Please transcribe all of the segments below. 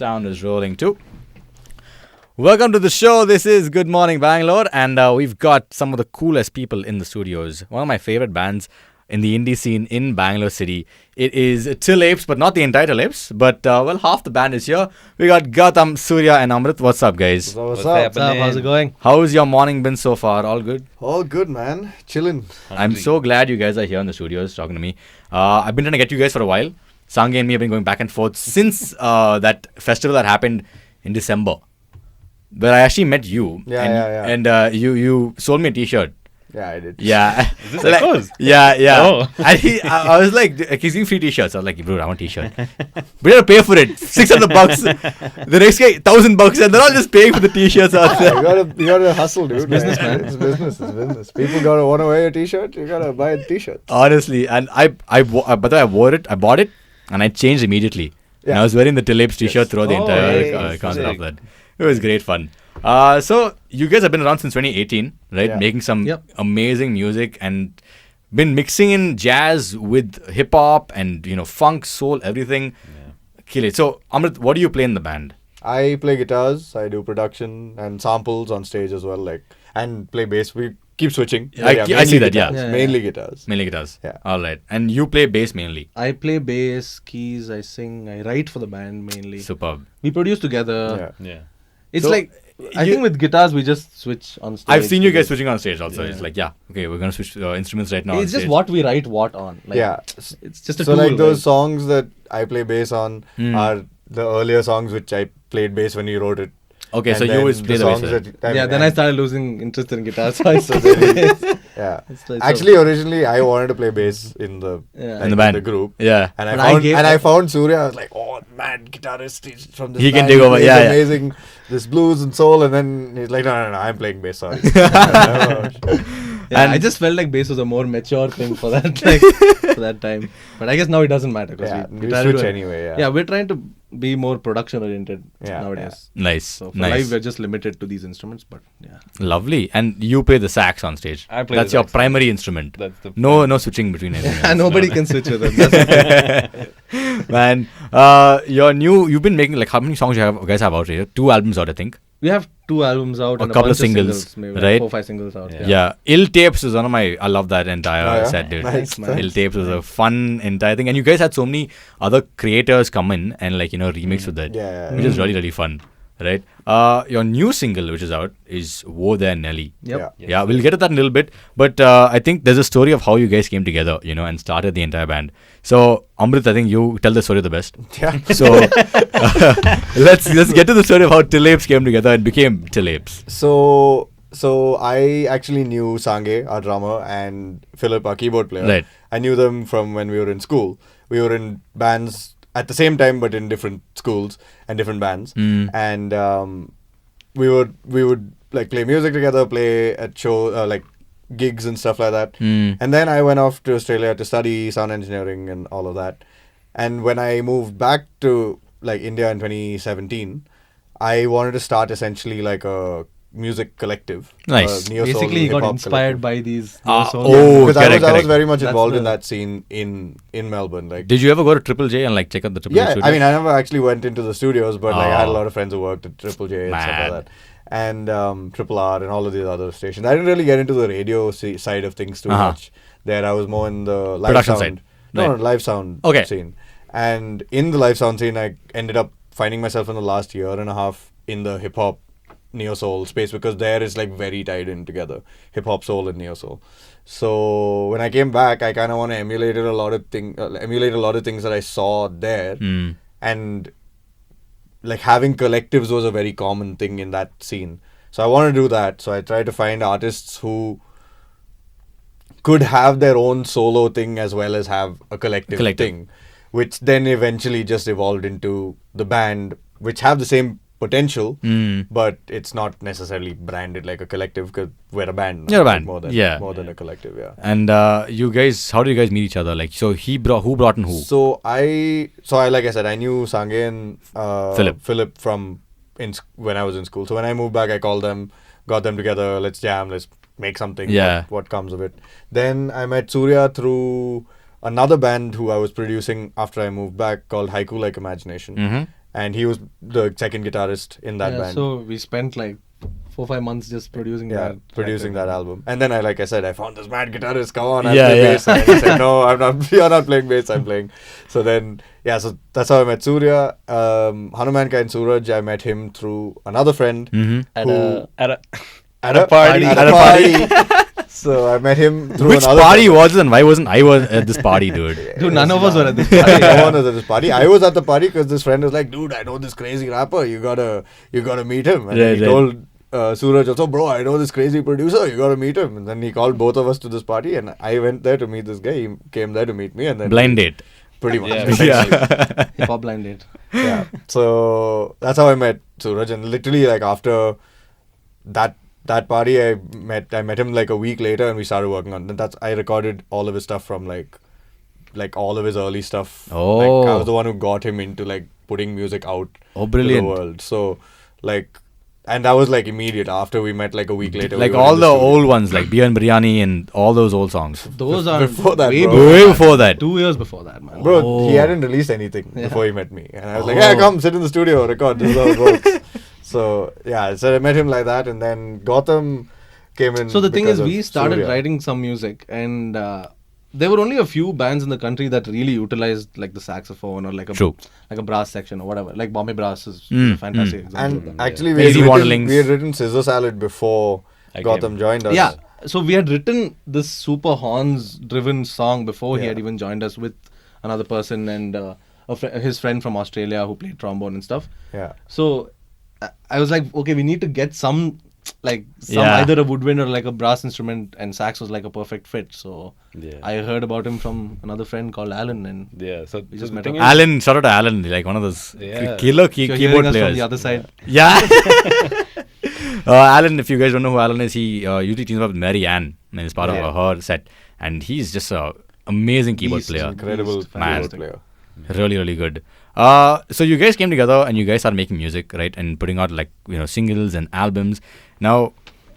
sound is rolling too. Welcome to the show. This is Good Morning Bangalore, and we've got some of the coolest people in the studios. One of my favorite bands in the indie scene in Bangalore City. It is Till Apes, but not the entire Till Apes. But half the band is here. We got Gautam, Surya, and Amrit. What's up, guys? What's up? How's it going? How's your morning been so far? All good? All good, man. Chilling. I'm so glad you guys are here in the studios talking to me. I've been trying to get you guys for a while. Sange and me have been going back and forth since that festival that happened in December, where I actually met you. And you sold me a T-shirt. Yeah, I did. Yeah. Is this like close? Yeah. Oh. And I was like, he's giving free T-shirts. I was like, bro, I want a T-shirt. We had to pay for it. $600. The next guy, $1,000, and they're all just paying for the T-shirts out there. You gotta hustle, dude. It's business, man. It's business. People gotta wanna wear a T-shirt. You gotta buy a T-shirt. Honestly, and I wore it. I bought it, and I changed immediately. And I was wearing the Till Apes T-shirt throughout the entire concert of that. It was great fun. So you guys have been around since 2018, right? Yeah. Making some amazing music and been mixing in jazz with hip hop and funk, soul, everything. Kill it. So Amrit, what do you play in the band? I play guitars. I do production and samples on stage as well, and play bass. We keep switching. I see that. Guitars. Yeah. Mainly guitars. Mainly guitars. Yeah. All right. And you play bass mainly. I play bass, keys, I sing, I write for the band mainly. Superb. We produce together. Yeah. It's So, like, I think with guitars we just switch on stage. I've seen you guys switching on stage also. It's like, okay, we're gonna switch instruments right now. It's just what we write what on. Like, Yeah. It's just a So tool. like those songs that I play bass on Hmm. are the earlier songs which I played bass when you wrote it. Okay, And so you then always play the bass. songs then. that- then I started losing interest in guitars. So I started bass. Yeah. It's like- Actually, originally I wanted to play bass in the Yeah. In the band. group. Yeah. And But I found Surya. I was like, oh man, guitarist he's from this He can band, take over, plays yeah. amazing, this blues and soul. And then he's like, no, I'm playing bass. Sorry. Yeah, And- I just felt like bass was a more mature thing for that for that time. But I guess now it doesn't matter because Yeah, we try to switch do it. anyway, yeah. Yeah, we're trying to be more production oriented Yeah, nowadays. Nice. So for nice. live, we're just limited to these instruments. But yeah, Lovely. And you play the sax on stage. I play That's the your sax. primary instrument. That's the No switching between anything. else. nobody can switch with them. That's the thing. Man, you've been making, like, how many songs you guys have out here? 2 albums out, I think. We have 2 albums out A and couple a of bunch singles, maybe right? 4 or 5 singles out. Yeah. Yeah. Ill Tapes is one of my, I love that entire Oh, yeah? set, dude. Nice, man. Ill Tapes was a fun entire thing. And you guys had so many other creators come in and, like, remix with that. Yeah. Which is really, really fun. Right? Your new single, which is out, is Woah There Nelly. Yep. Yeah, we'll get to that in a little bit. But I think there's a story of how you guys came together, and started the entire band. So, Amrit, I think you tell the story the best. Yeah. So, let's get to the story of how Till Apes came together and became Till Apes. So I actually knew Sange, our drummer, and Philip, our keyboard player. Right. I knew them from when we were in school. We were in bands at the same time, but in different schools and different bands. And we would like play music together, play at show like gigs and stuff like that. And then I went off to Australia to study sound engineering and all of that. And when I moved back to like India in 2017, I wanted to start essentially like a music collective. Nice. Neo-soul, Basically, you got hip-hop inspired collective. by these. Oh, Because I was correct. very much That's involved in the- that scene in Melbourne. Like, Did you ever go to Triple J and, like, check out the Triple J yeah, studio? I mean, I never actually went into the studios, but like I had a Oh. lot of friends who worked at Triple J and stuff Mad. like that, and Triple R and all of these other stations. I didn't really get into the radio side of things too much. There, I was more in the live Production sound. side. No, Right. live sound Okay. scene. And in the live sound scene, I ended up finding myself in the last year and a half in the hip hop neo soul space, because there is like very tied in together, hip hop, soul, and neo soul. So when I came back, I kind of want to emulate a lot of things that I saw there, and like having collectives was a very common thing in that scene. So I want to do that. So I tried to find artists who could have their own solo thing as well as have a collective thing, which then eventually just evolved into the band, which have the same potential, but it's not necessarily branded like a collective, because we're a band. You're a like band, more than yeah. more than a collective, yeah. And you guys, how did you guys meet each other? Like, so who brought in who? So I like I said, I knew Sange and Philip from when I was in school. So when I moved back, I called them, got them together. Let's jam. Let's make something. Yeah. What comes of it? Then I met Surya through another band who I was producing after I moved back, called Haiku Like Imagination. and he was the second guitarist in that band. So we spent like 4-5 months just producing that. Producing that record. album. And then like I said, I found this mad guitarist. Come on, I'll Yeah, play yeah. bass. And he said, no, I'm not. You're not playing bass. I'm playing. So then, so that's how I met Surya. Hanumanka and Suraj, I met him through another friend. Mm-hmm. At a party. At a party. So I met him through Which another party friend. was it? And why wasn't I was at this party, dude? Dude, none of us were at this No party. one was at this party. I was at the party because this friend was like, dude, I know this crazy rapper. You gotta meet him. And then he told Suraj also, bro, I know this crazy producer. You gotta meet him. And then he called both of us to this party, and I went there to meet this guy. He came there to meet me, and then Blind date. pretty much. Yeah. essentially. Hip hop blind date. Yeah. So that's how I met Suraj, and literally like after that party, I met him like a week later, and we started working on. I recorded all of his stuff from like all of his early stuff. Oh. Like, I was the one who got him into like putting music out Oh, brilliant. to the world. So like, and that was like immediate after we met like a week later. Like we were all in the studio. old ones, like Beer and Biryani and all those old songs. Those are Before that, way, bro. Way before that. 2 years before that, man. Bro, Oh. he hadn't released anything Yeah. before he met me. And I was like, Oh. yeah, come, sit in the studio, record, this is how it works. So I met him like that, and then Gotham came in. So the thing because is, of we started Surya. writing some music, and there were only a few bands in the country that really utilized like the saxophone or like a brass section or whatever. Like Bombay Brass is a fantastic example. of And that. actually, Easy we Wanderlings. had written Scissor Salad before I Gotham came. joined us. Yeah, so we had written this super horns-driven song before he Yeah. had even joined us with another person and his friend from Australia who played trombone and stuff. Yeah. So I was like, okay, we need to get some Yeah. either a woodwind or like a brass instrument, and sax was like a perfect fit. So Yeah. I heard about him from another friend called Alan, and Yeah. So We just the met thing up. is- Alan, shout out to Alan, like one of those Yeah. killer if you're hearing keyboard us from players. the other side. Yeah. Alan, if you guys don't know who Alan is, he usually teams up with Mary Ann and is part Yeah. of her set. And he's just a amazing keyboard Beast. player. Incredible Beast, man. keyboard player. Really, really good. So you guys came together and you guys started making music, right? And putting out like, singles and albums. Now,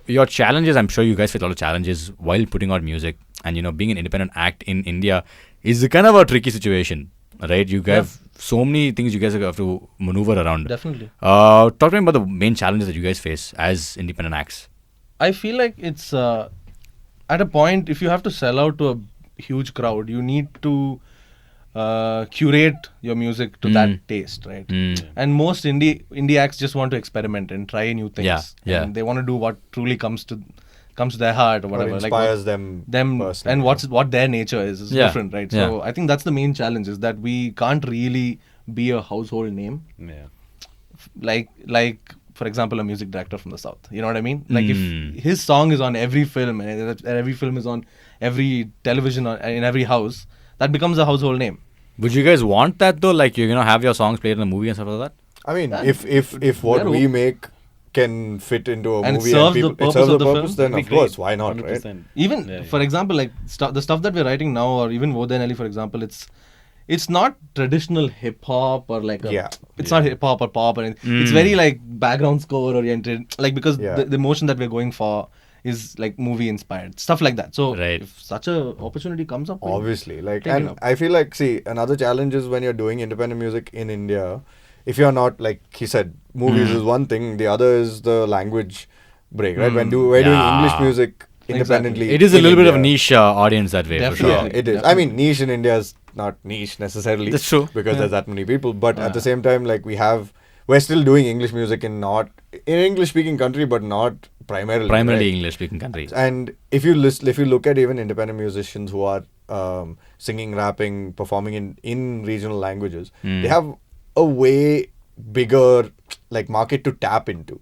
your challenges, I'm sure you guys face a lot of challenges while putting out music. And, being an independent act in India is kind of a tricky situation, right? You have so many things you guys have to maneuver around. Definitely. Talk to me about the main challenges that you guys face as independent acts. I feel like it's at a point, if you have to sell out to a huge crowd, you need to curate your music to that taste, right? And most indie acts just want to experiment and try new things. Yeah. And they want to do what truly comes to their heart or What whatever. inspires them personally. and what their nature is Yeah. different, right? So Yeah. I think that's the main challenge, is that we can't really be a household name. Yeah. Like for example, a music director from the south, you know what I mean? Like Mm. if his song is on every film and every film is on every television in every house, that becomes a household name. Would you guys want that though? Like, have your songs played in a movie and stuff like that? I mean, That- if what we're we op- make can fit into a And movie serves and the people, purpose it serves of the the purpose, film, then of course, why not, right? 100%. Even Yeah, for example, like the stuff that we're writing now, or even Woah There Nelly, for example, it's not traditional hip hop or like it's not hip hop or pop, and it's very like background score oriented, like because Yeah. the emotion that we're going for is like movie inspired stuff like that. So Right. if such a opportunity comes up, we'll Obviously, like, take it and up. I feel like, see, another challenge is when you're doing independent music in India, if you're not, like he said, movies is one thing, the other is the language break, right? We're doing Yeah. English music independently. It is a in little bit of a India. niche audience that way, for Definitely. sure. Yeah, it is. I mean, niche in India is not niche necessarily. That's true. Because there's that many people. But at the Yeah. same time, like we're still doing English music in English speaking country, but not primarily. Primarily right? English speaking countries. And if you look at even independent musicians who are singing, rapping, performing in regional languages, they have a way bigger like market to tap into.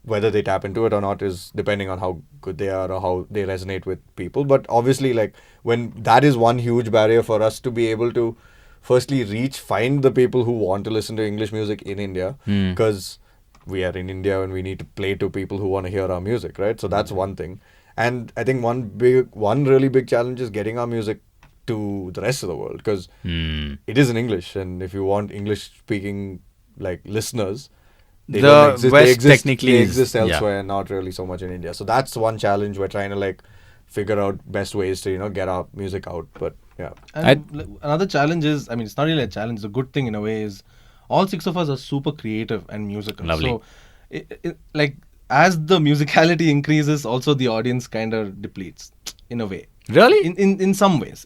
Whether they tap into it or not is depending on how good they are or how they resonate with people. But obviously, like when that is one huge barrier for us to be able to firstly find the people who want to listen to English music in India, because we are in India and we need to play to people who want to hear our music, right? So that's one thing. And I think one really big challenge is getting our music to the rest of the world, because it is in English, and if you want English speaking like listeners, they The don't exist. West technically they is- exist yeah. elsewhere, not really so much in India. So that's one challenge we're trying to like figure out best ways to get our music out. But yeah, And another challenge is, I mean, it's not really a challenge. The good thing in a way is all 6 of us are super creative and musical. Lovely. So, like as the musicality increases, also the audience kind of depletes in a way. Really? In some ways.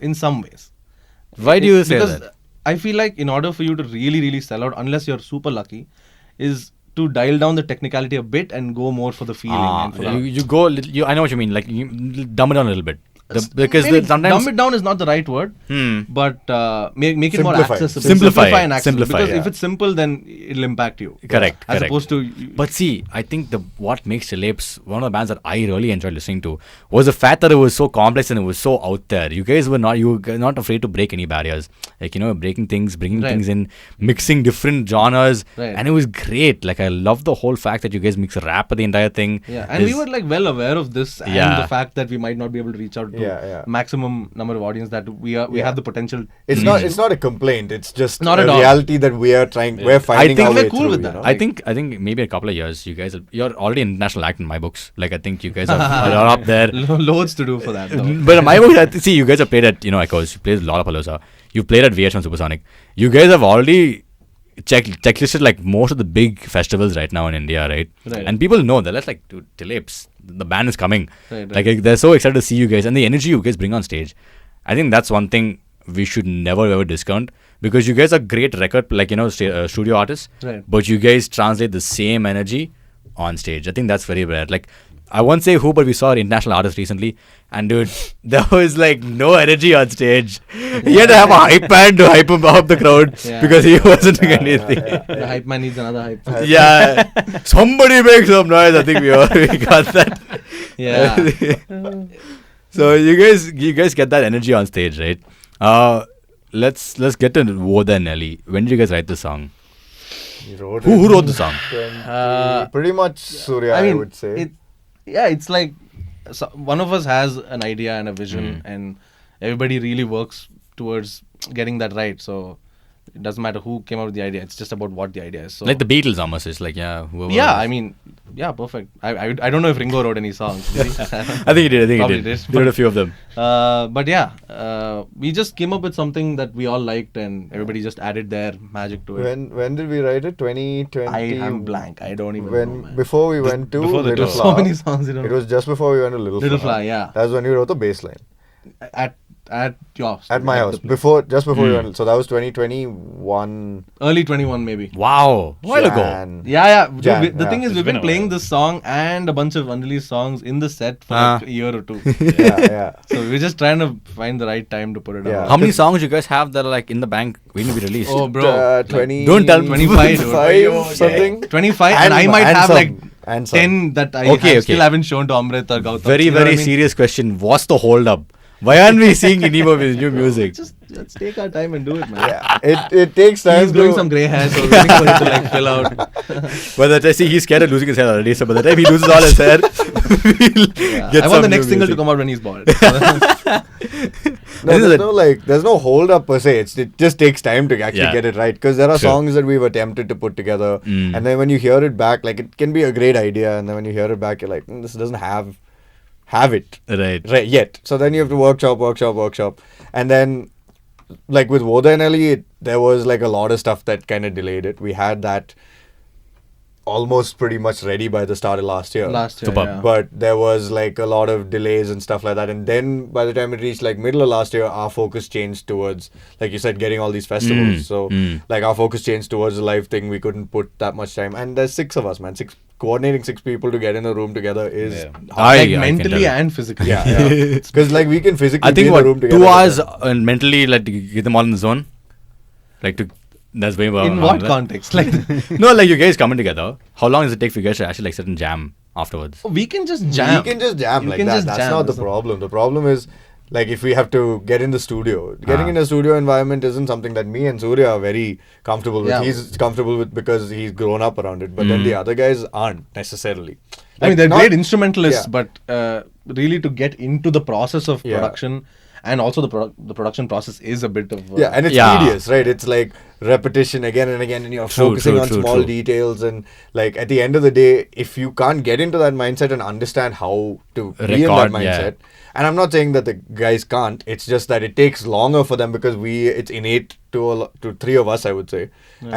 Why do you say because that? I feel like in order for you to really sell out, unless you're super lucky, is to dial down the technicality a bit and go more for the feeling. And for You go. I know what you mean. Like you dumb it down a little bit. Because maybe sometimes dumb it down is not the right word, but make it more Simplify. accessible. Simplify and accessible. Simplify, Because yeah. if it's simple, then it'll impact you. Correct. As correct. opposed to. But see, I think what makes Till Apes one of the bands that I really enjoyed listening to was the fact that it was so complex and it was so out there. You guys were not afraid to break any barriers. Like breaking things, bringing Right. things in, mixing different genres, Right. and it was great. Like I love the whole fact that you guys mix rap with the entire thing. Yeah, and we were like well aware of this and Yeah. the fact that we might not be able to reach out to Yeah. maximum number of audience that we have the potential. It's not a complaint. It's just Not a at all. reality that we're finding think our we're way cool through. with you that. know? I think maybe a couple of years, you're already an international act in my books. Like I think you guys are up there. Loads to do for that. Though. But in my books, see, you guys have played at Echoes. You played Lollapalooza. You've played at VH1 Supersonic. You guys have already checklisted like most of the big festivals right now in India, right? Right. And people know that. That's like, dude, Till Apes, the band is coming. Right. Like they're so excited to see you guys and the energy you guys bring on stage. I think that's one thing we should never ever discount because you guys are great record studio artists, Right. but you guys translate the same energy on stage. I think that's very rare. Like I won't say who, but we saw an international artist recently, and dude, there was like no energy on stage. He had to have a hype man to hype him up the crowd Yeah. because he wasn't doing anything. The hype man needs another hype. Yeah, somebody make some noise. I think we got that. Yeah. So you guys get that energy on stage, right? Let's get to Woah There Nelly. When did you guys write the song? We wrote Who it wrote the song? pretty much Surya, I would say. It's like one of us has an idea and a vision, and everybody really works towards getting that right. So it doesn't matter who came up with the idea. It's just about what the idea is. So Like the Beatles almost. It's like whoever. yeah, I mean, yeah, perfect. I don't know if Ringo wrote any songs. I think he did. Probably He did. wrote a few of them. But yeah, we just came up with something that we all liked, and everybody just added their magic to it. When did we write it? 2020. I am blank. I don't even know, man. Before we went to before the Little tour. So Flower. many songs, you know. It was just before we went to Little Little Flower. Flower, yeah. That was when we wrote the bass line. At your house. At my At house. the place. Just before we went. So that was 2021. Early 21 maybe. Wow, a while ago. Jan. Yeah. Dude, Jan, the yeah. thing is, It's we've been been a playing while. this song and a bunch of unreleased songs in the set for Ah. like a year or two. Yeah. So we're just trying to find the right time to put it Yeah. out. How many songs you guys have that are like in the bank waiting to be released? Oh, bro. 20. Don't tell me. 25, dude. 25 something. 25 and I might and have some, like and some. 10 that I Okay, still haven't shown to Amrit or Gautam. Very, You know what very I mean? serious question. What's the hold up? Why aren't we seeing any more of his new music? Just let's take our time and do it, man. Yeah. It takes time. He's growing some grey hair, so we're waiting for it to like fill out. By the time, see, he's scared of losing his hair already. So by the time he loses all his hair, we'll Yeah. get I some want the new next single to music. come out when he's bald. No, This is there's no hold up per se. It just takes time to actually Yeah. get it right because there are Sure. songs that we've attempted to put together, Mm. and then when you hear it back, like it can be a great idea, and then when you hear it back, you're like, this doesn't have it Right. yet. So then you have to workshop, and then like with Woah There Nelly, there was like a lot of stuff that kind of delayed it. We had that almost pretty much ready by the start of last year. Last year, Superb. yeah. But there was like a lot of delays and stuff like that. And then by the time it reached like middle of last year, our focus changed towards, like you said, getting all these festivals. So like our focus changed towards the live thing. We couldn't put that much time. And there's 6 of us, man. Coordinating 6 people to get in a room together is Yeah. hard. Like I can mentally tell. and physically. Yeah. Because like we can physically I think be in what a room together. 2 but hours then- and mentally like to get them all in the zone, like to that's way more. In what context? Like No, like you guys coming together. How long does it take for you guys to actually like sit and jam afterwards? we can just jam. We can just jam You like can that. just That's jam. not the That's problem. The problem is like if we have to get in the studio. Getting in a studio environment isn't something that me and Surya are very comfortable with. Yeah. He's comfortable with because he's grown up around it. But then the other guys aren't necessarily. I mean, they're not- great instrumentalists, Yeah. but really to get into the process of Yeah. production and also the production process is a bit of Yeah, and it's Yeah. tedious, right? It's like repetition again and again, and you're True, focusing true, on true, small true. details. And like at the end of the day, if you can't get into that mindset and understand how to be in that Record, mindset, yeah. and I'm not saying that the guys can't. It's just that it takes longer for them because it's innate to 3 of us, I would say,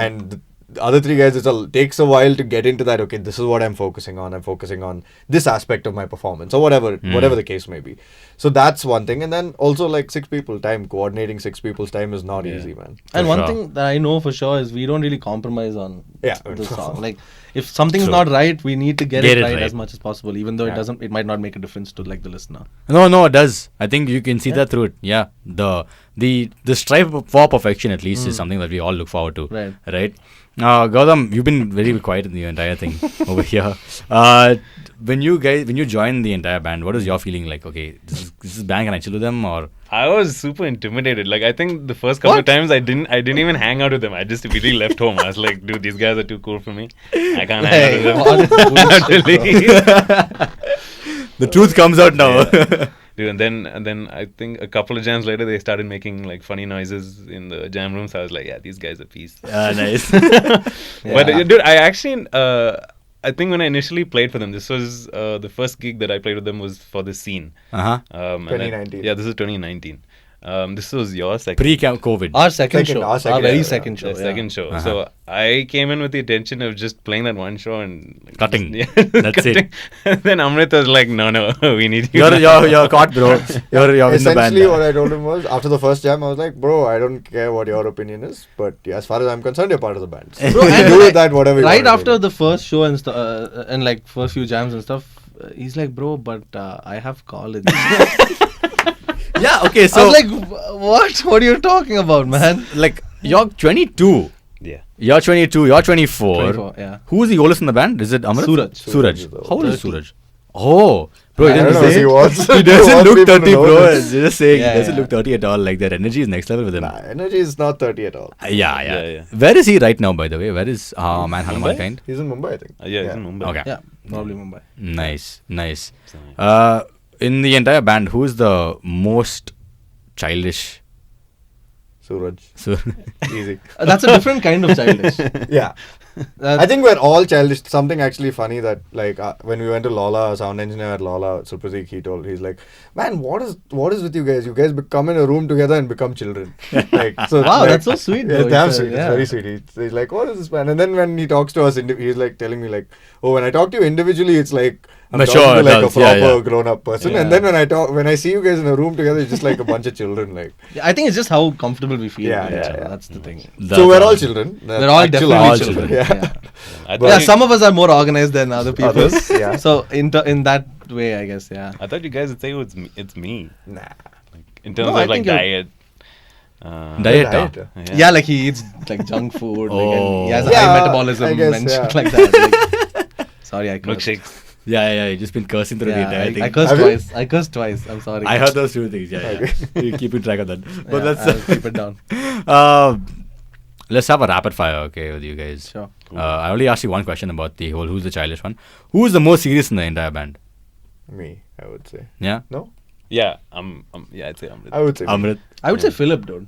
and the other three guys, takes a while to get into that. Okay, this is what I'm focusing on. I'm focusing on this aspect of my performance, or whatever the case may be. So that's one thing. And then also like 6 people time, coordinating 6 people's time is not easy, man. And For one sure. thing that I know for sure is we don't really compromise on Yeah. the song. Like if something's True. not right, we need to get Get it it right right. as much as possible, even though it might not make a difference to like the listener. No, it does. I think you can see that through it. Yeah, the strive for perfection at least is something that we all look forward to. Right. Gautam, you've been very quiet in the entire thing over here. When you joined the entire band, what was your feeling like? Okay, this is band. Can I chill with them or? I was super intimidated. Like I think the first couple of times I didn't even hang out with them. I just immediately left home. I was like, dude, these guys are too cool for me. I can't hang out with them. The truth comes out now. Dude, and then I think a couple of jams later they started making like funny noises in the jam room. So I was like, yeah, these guys are peace. Nice. But dude, I actually I think when I initially played for them, this was the first gig that I played with them was for this scene. Uh-huh. 2019. Yeah, this is 2019. This was your second. Pre-COVID. Our second Second, show. our second, Our very yeah, second show. The yeah. second show. Uh-huh. So I came in with the intention of just playing that one show and like, Cutting. Yeah, That's it. cutting. And then Amrit was like, no, we need you. You're caught, bro. You're in the band. Essentially, what I told him was, after the first jam, I was like, bro, I don't care what your opinion is, but as far as I'm concerned, you're part of the band. So Bro, you and do like, with that whatever you right want to after do. the first show and like first few jams and stuff, he's like, bro, but I have college. Yeah. Okay. I So was like, what? What are you talking about, man? like you're 22. Yeah. You're 22. You're 24. 24, yeah. Who's the oldest in the band? Is it Amrit? Suraj. Suraj. Suraj is the How old is 30. Suraj? Oh, bro, I don't know if he wants. He doesn't wants look people to 30, know bro. this. Just saying, Yeah, he doesn't yeah. look 30 at all. Like their energy is next level with him. Nah, energy is not 30 at all. Yeah. Yeah. Where is he right now, by the way? Where is Man Hanuman Mumbai? kind? He's in Mumbai, I think. Yeah, he's in Mumbai. Okay. Yeah, probably Mumbai. Nice. So nice. In the entire band, who is the most childish? Suraj. Easy. That's a different kind of childish. Yeah. I think we're all childish. Something actually funny that like when we went to Lola, sound engineer at Lola, Supratik, he's like, man, what is with you guys? You guys come in a room together and become children. Like, so Wow, like, that's so sweet, Yeah, though. damn It's, sweet. yeah. It's very sweet. He's like, what is this, man? And then when he talks to us, he's like telling me like, oh, when I talk to you individually, it's like I'm Mature talking to like adults, a yeah, proper yeah. grown-up person. Yeah. And then when I see you guys in a room together, it's just like a bunch of children. Like, Yeah, I think it's just how comfortable we feel Yeah, with each yeah, other. yeah. That's the thing. so we're all children. We're all Actual definitely all children. children. Yeah. I But- Yeah, thought some of us are more organized than other people. Others, yeah. So in that way, I guess, yeah. I thought you guys would say it's me. Nah. Like, in terms No, I of like think you're- diet. Diet. Diet. Yeah, like he eats like junk food. Like, and he has Yeah, high metabolism I guess, and shit yeah. like that. Like, sorry, I cursed. Milkshakes. Yeah. You've just been cursing through the Yeah, entire thing. I cursed Have you? twice. I cursed twice. I'm sorry. I heard those two things. Yeah. Okay. You're keeping track of that. But Yeah, let's I'll keep it down. let's have a rapid fire, okay, with you guys. Sure. I only asked you one question about the whole who's the childish one. Who's the most serious in the entire band? Me, I would say. Yeah, No? Yeah, I'd say I would say me. Amrit. I would say Philip, dude.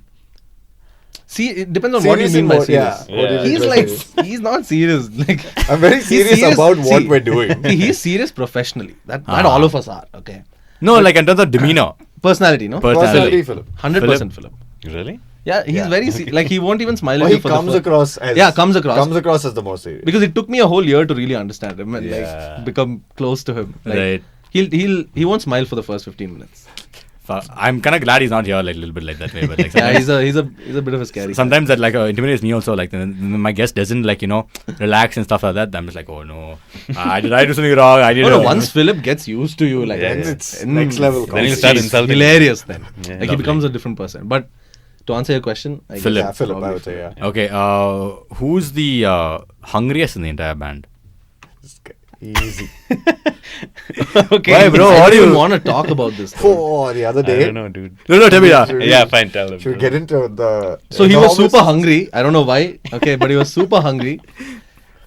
See, it depends on what you Serious mean in by what- serious. yeah, what Yeah. do you He's mean by like, serious? he's not serious. Like, I'm very he's serious about what we're doing. He's serious professionally. That Ah. all of us are. Okay. No, like in terms of demeanor. Personality, no? Personality. Philip. 100% Philip. Really? Yeah, he's Yeah. very like he won't even smile Or at you he for comes the first. across as Comes across. as the most serious. Because it took me a whole year to really understand him and Yeah. like become close to him. Like, Right. He won't smile for the first 15 minutes. I'm kind of glad he's not here, like a little bit like that way. But like Yeah, sometimes, he's a bit of a scary. sometimes that like intimidates me also. Like when my guest doesn't like relax and stuff like that. I'm just like, oh no, did I do something wrong? I did. No, once Philip gets used to you, like Yeah, Then yeah. it's next level. Then he'll conversation. start he's insulting. hilarious then. Yeah. Like he Lovely. becomes a different person. But to answer your question, I guess Philip. Yeah, Philip, I probably would say, yeah. Okay, who's the hungriest in the entire band? Easy. Okay. Why, bro? I What don't do even you? want to talk about this. though. Oh, the other I day. don't know, dude. No, tell me that. Should Yeah, fine, tell him. Should we get into the... So he was enormous- super hungry. I don't know why. Okay, but he was super hungry.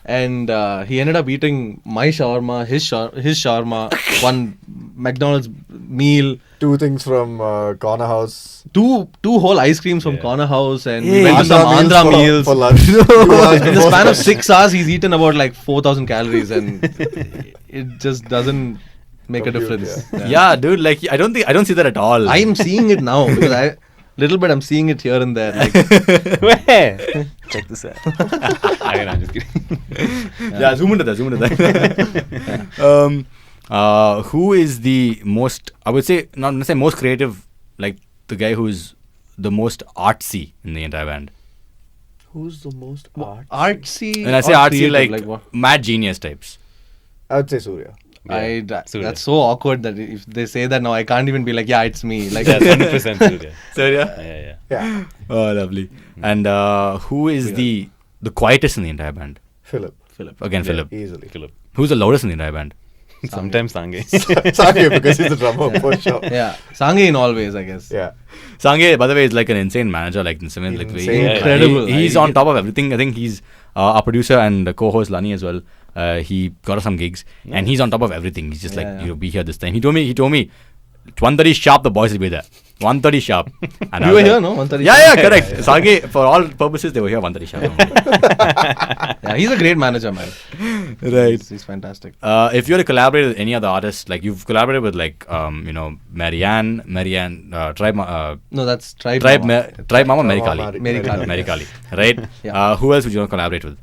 And he ended up eating my shawarma, his shawarma, one McDonald's meal, 2 things from Corner House. two whole ice creams from Yeah. Corner House, and Hey. we went to some Andhra meals. For lunch. 2 hours In the before span of lunch. 6 hours, he's eaten about like 4,000 calories, and it just doesn't make a Compute, difference. Yeah, dude. Like I don't see that at all. I am seeing it now because little bit I'm seeing it here and there. Like, Where? Check this out. Okay, no, I'm just kidding. Yeah, zoom into that. Who is the most? I would say not necessarily most creative, like the guy who's the most artsy in the entire band. Who's the most art? artsy. When I say or artsy, creative, like what? mad genius types. I would say Surya. Surya. That's so awkward that if they say that now, I can't even be like, yeah, it's me. Like, That's 100% Surya. Surya. Yeah. Yeah. Oh, lovely. And who is the quietest in the entire band? Philip. Again, Philip. Easily. Philip. Who's the loudest in the entire band? Sometimes Sange. Sanjay, because he's the drummer for sure. yeah, Sange in all ways, I guess. Yeah. Sange, by the way, is like an insane manager. Like insane, like Insane. Incredible. He's on top of everything. I think he's our producer and co-host Lani as well. He got us some gigs, and he's on top of everything. He's just Yeah. like, be here this time. He told me, 1:30 sharp, the boys will be there. 1:30 sharp. And I You was were here, like, no? 1:30. Yeah, correct. Sange, for all purposes, they were here 1:30 sharp. Yeah, he's a great manager, man. Right. He's fantastic. If you were to collaborate with any other artist, like you've collaborated with like Marianne, Tribe, No, that's Tribe. Tribe, Mama. Tribe Mama, Mary Mama, Kali. Mary Kali. Mary Kali, right? Yeah. Who else would you want to collaborate with?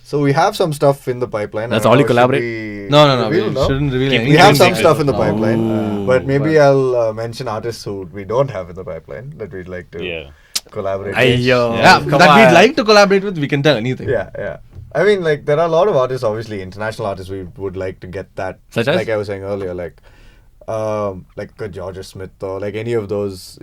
So we have some stuff in the pipeline. That's I don't all you know, should collaborate? we No. reveal, We shouldn't reveal anything. We have some secret. stuff in the Oh. pipeline, but maybe I'll mention artists who we don't have in the pipeline that we'd like to Yeah. collaborate with. Ayyo. Yeah, Come that on. we'd like to collaborate with, we can tell anything. Yeah. I mean, like, there are a lot of artists, obviously, international artists we would like to get that. Such as? Like I was saying earlier, like a Georgia Smith or like any of those,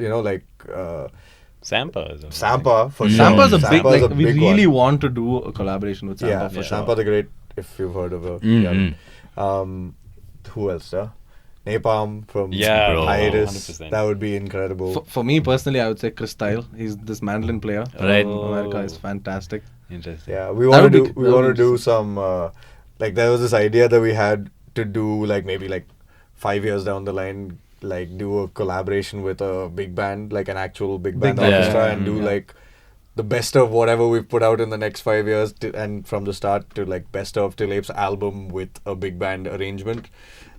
Sampa is a Sampa for sure. Sampa's a big, Sampa's like, we big really one. want to do a collaboration with Sampa Yeah, for for sure. Sampa the Great, if you've heard of her. Mhm. Who else, Napalm from Yeah, bro. Hiatus. 100%. That would be incredible. For me personally, I would say Chris Tyle. He's this mandolin player Right. from America. Is fantastic. Interesting. Yeah, we That want would to be- do. We that would want to be do some. Like there was this idea that we had to do like maybe like 5 years down the line, like do a collaboration with a big band, like an actual big band band, orchestra, yeah. and do Yeah. like the best of whatever we've put out in the next 5 years, and from the start to like best of Till Apes album with a big band arrangement.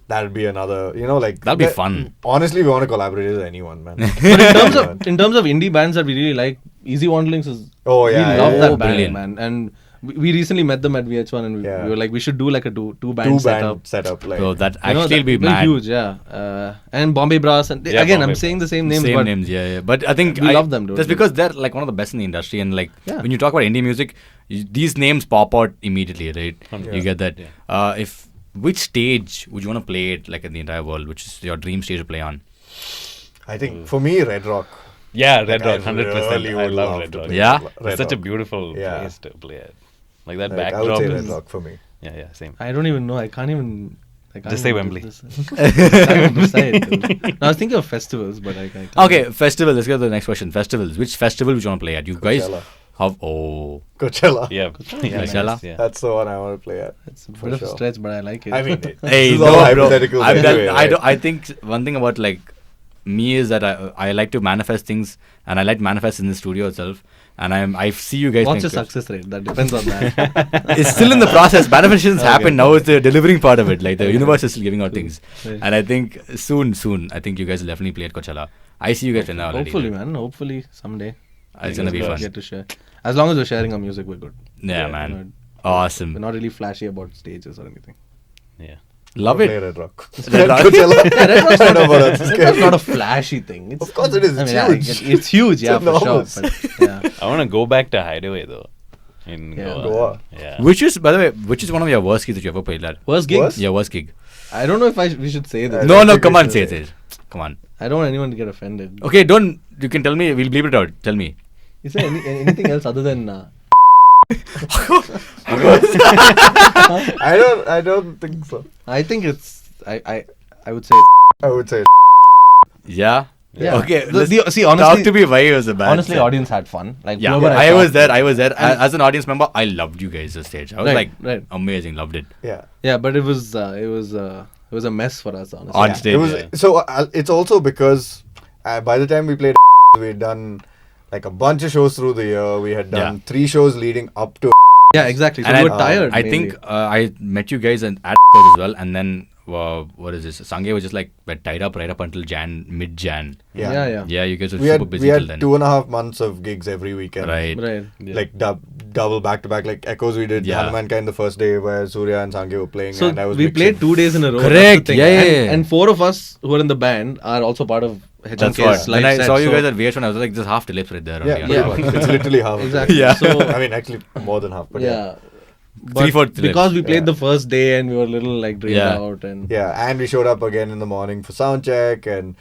That'd be another, like That'll be fun. Honestly, we want to collaborate with anyone, man. But in terms of indie bands that we really like, Easy Wanderlings is. Oh, yeah, we yeah, love yeah. that Oh, band, brilliant. man. And we recently met them at VH1, and we were like, we should do like a two band setup. setup, like So that You know, actually that be will mad. huge, yeah. And Bombay Brass, and Yeah, again, Bombay I'm saying Brass. the same names, Same but names, yeah. But I think We love them, dude. That's because they're like one of the best in the industry, and like Yeah. when you talk about indie music, these names pop out immediately, right? Yeah. You get that. Yeah. Which stage would you want to play it like in the entire world? Which is your dream stage to play on? I think for me, Red Rock. Yeah, Red Like, I Rock, 100%. really I would love love Red to Rock. play Yeah? Red It's such a Rock. beautiful Yeah. place to play at. Like that Like, I backdrop would say is. Red Rock for me. Yeah, same. I don't even know. I can't even. I can't Just say even Wembley. I can't even decide, dude. No, I was thinking of festivals, but I can't. Okay, festival. Let's go to the next question. Festivals. Which festival would you want to play at? You guys Coachella. have Coachella. Yeah. Coachella? Nice, yeah. That's the one I want to play at. It's a for bit of a sure. stretch, but I like it. I mean, Hey, this is no, all bro. hypotheticals I'm anyway, I, right? don't, I think one thing about like me is that I like to manifest things, and I like to manifest in the studio itself. And I see you guys. What's your make- success rate? That depends on that. It's still in the process. Manifestations Okay. happen now. It's the delivering part of it. Like the universe is still giving out things. Right. And I think soon, I think you guys will definitely play at Coachella. I see you guys in there already. Hopefully, man. Hopefully, someday. It's gonna be We'll fun. Get to share. As long as we're sharing our music, we're good. Yeah, We're man. not- Awesome. We're not really flashy about stages or anything. Yeah. Love Play it. Red Rock. Red Rock. Coachella. Red Rock's I don't know about that. That's not a flashy thing. It's, Of course it is. I It's mean, yeah, huge. it's huge, yeah, It's for sure. enormous. But, yeah. I want to go back to Hideaway though. In Yeah. Goa. Goa. Yeah. Which is, by the way, which is one of your worst gigs that you ever played at? Worst gig? Worst? Your worst gig. I don't know if we should say this. I No, don't no, think come we on, should say say it. Come on. I don't want anyone to get offended. Okay, don't. You can tell me. We'll bleep it out. Tell me. Is there anything else other than... I don't think so. I think it's... I would say... I would say Yeah. Yeah. Okay. See, honestly... Talk to me why it was a bad. Honestly, set. audience had fun. Like, Yeah, whoever I saw- was there. And- As an audience member, I loved you guys on stage. I was Right, like, right. amazing. Loved it. yeah. Yeah, but it was a mess for us, honestly. On Yeah. stage. It was Yeah. so. It's also because by the time we played, we had done like a bunch of shows through the year. We had done Yeah. 3 shows leading up to. Yeah, exactly. So And we I- were tired. I mainly. think I met you guys at as well, and then what is this? Sanjay was just like tied up right up until mid-Jan. Yeah. Yeah, you guys were We super had busy till then. 2.5 months of gigs every weekend. Right. Right. Yeah. Like double back to back. Like Echoes, we did Yeah. Hanuman Kind the first day where Surya and Sanjay were playing, So and I was we mixing. played 2 days in a row. Correct. That's the thing. Yeah. And 4 of us who are in the band are also part of That's HMK's what. live When I set. saw you so- guys at VH1, I was like, just half Till Apes right there. Yeah, only. Yeah. pretty much. It's literally half. Exactly. Yeah. So I mean, actually more than half. But yeah. Three-fourths Till Because Apes. we played Yeah. the first day and we were a little like drained Yeah. out and Yeah, and we showed up again in the morning for sound check, and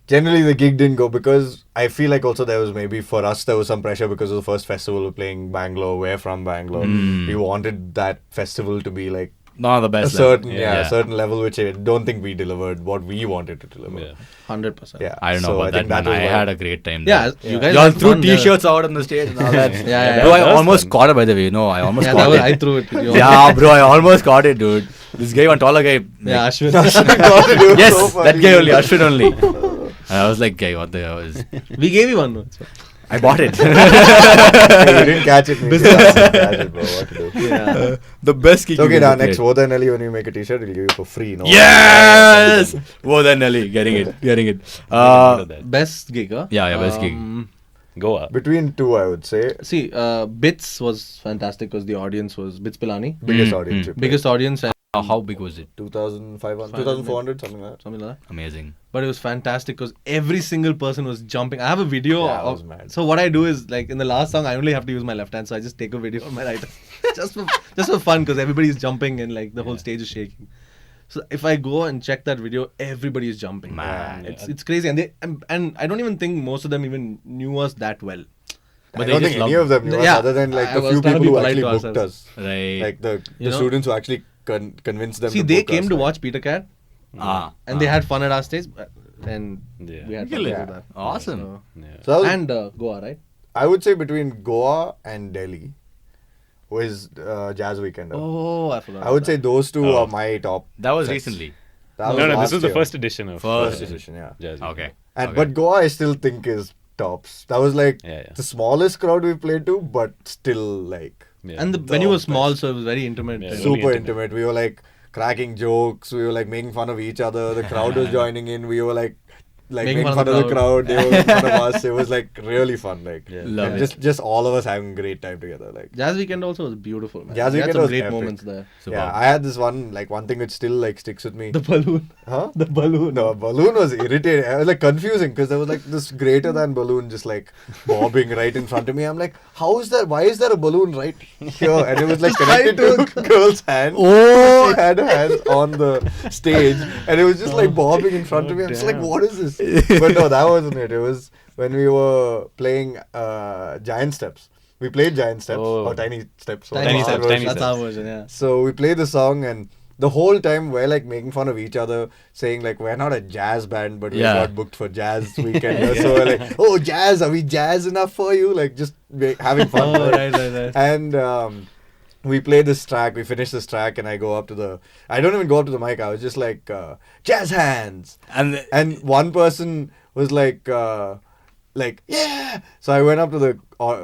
generally the gig didn't go because I feel like also there was maybe for us there was some pressure because of the first festival we're playing Bangalore, we're from Bangalore. We wanted that festival to be like Not the a best. level. certain a certain level, which I don't think we delivered what we wanted to deliver. Yeah. 100%. Yeah, I don't know so about I that, think man. was I why- had a great time. Yeah, there. you guys Y'all had threw fun there. T-shirts out on the stage and all that. Yeah. Bro, I that was almost fun. caught it, by the way. No, I almost Yeah, caught it. I threw it. Yeah, bro, I almost caught it, dude. This guy, one taller guy. Yeah, like- Ashwin. It was yes, so funny. that guy only, Ashwin only. And I was like, guy, what the hell is... We gave you one. It's fine. I bought it. Hey, you didn't catch it. Me. Catch it, bro. What to do? Yeah. The best gig It's okay, you now ever next played. Woah There Nelly, when you make a t-shirt, we'll give you for free. No? Yes! Woah There Nelly, getting it. Best gig, huh? Yeah, best gig. Goa. Between two, I would say. See, Bits was fantastic because the audience was Bits Pilani. Biggest audience. we played. Biggest audience and How big was it? 2,500, 2,400, something like that. something like that. Amazing. But it was fantastic because every single person was jumping. I have a video Yeah, it of. was mad. So what I do is like in the last song, I only have to use my left hand, so I just take a video on my right hand, just for fun because everybody is jumping and like the whole stage is shaking. So if I go and check that video, everybody is jumping. Man. It's crazy, and I don't even think most of them even knew us that well. But I they don't just think any loved of them knew us Yeah, other than like I the was few trying to people be who polite actually to booked ourselves. us. Right. Like the You know? students who actually convinced them See, to they book came us, to like- watch Peter Cat, and they had fun at our stage, and Yeah. we had Kill fun it. with that. Awesome. So- Yeah. So that was- and Goa, right? I would say between Goa and Delhi was Jazz Weekend. Oh, I forgot. I would say those two Oh. are my top. That was sets. recently. That No, last this was the year. first edition of First edition, yeah. Jazz. Okay. And Okay. but Goa, I still think is tops. That was like Yeah, yeah. the smallest crowd we played to, but still like Yeah. And the The venue was best. small, so it was very intimate. Yeah, and- really super intimate. intimate. We were like cracking jokes. We were like making fun of each other. The crowd was joining in. We were like making fun of the crowd. They were making fun of us. It was like really fun. Like Yeah. Love and it. just all of us having a great time together. Like Jazz Weekend also was beautiful, man. Jazz We had Weekend some was great epic. moments there. Superb. yeah, I had this one thing which still like sticks with me. The balloon. Huh? The balloon. No, balloon was irritating. I was like confusing because there was like this greater than balloon just like bobbing right in front of me. I'm like, how is that? Why is there a balloon right here? And it was like connected to a girl's hand. Oh! She had her hands on the stage and it was just like bobbing in front of me. I'm just like, damn. what is this? But no, that wasn't it. It was when we were playing Giant Steps. We played Giant Steps Oh. or Tiny Steps. or Tiny our Steps. version. That's our version, yeah. So we played the song and the whole time we're like making fun of each other, saying like we're not a jazz band, but we Yeah. got booked for Jazz Weekend. So we're like, oh, jazz, are we jazz enough for you? Like just having fun. Oh, right. And we played this track, we finished this track, and I go up to I don't even go up to the mic, I was just like, jazz hands. And And one person was like, yeah. So I went up to the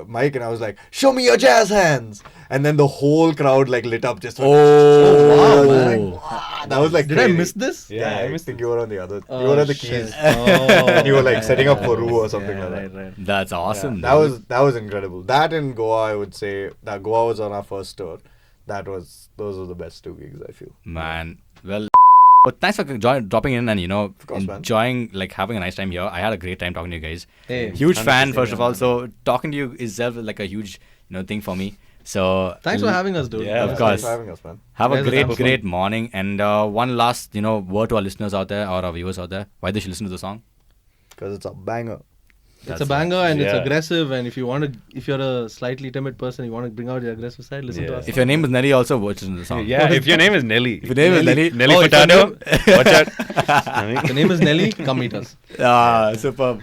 mic and I was like, show me your jazz hands. And then the whole crowd like lit up just. Oh, I was wow. like, wow. That was like. Did I crazy. miss this? Yeah, I missed think you were on the other. you Oh, were at the shit. keys. Oh, You were, like, setting up for yeah, Roo or something yeah, like that. Right. that's awesome. Yeah, dude. that was incredible. That in Goa, I would say that Goa was on our first tour. Those were the best two gigs, I feel. Man, well, but thanks for dropping in and course, man. enjoying like having a nice time here. I had a great time talking to you guys. Hey, Huge fan, 100%, first of yeah, all. man. So talking to you itself is like a huge thing for me. So Thanks for having us, dude. Yeah, Of Thanks course. for having us, man. have a Guys, that was fun. great morning. And one last word to our listeners out there or our viewers out there. Why they should listen to the song? Because it's a banger. It's a banger and it's Yeah. aggressive. And if you're a slightly timid person, you want to bring out your aggressive side, listen to Yeah. us. If your name is Nelly, also watch the song. Yeah, if your name is Nelly. If your name is Nelly, Nelly Oh, if your Furtado, watch out. Your name is Nelly, come meet us. superb.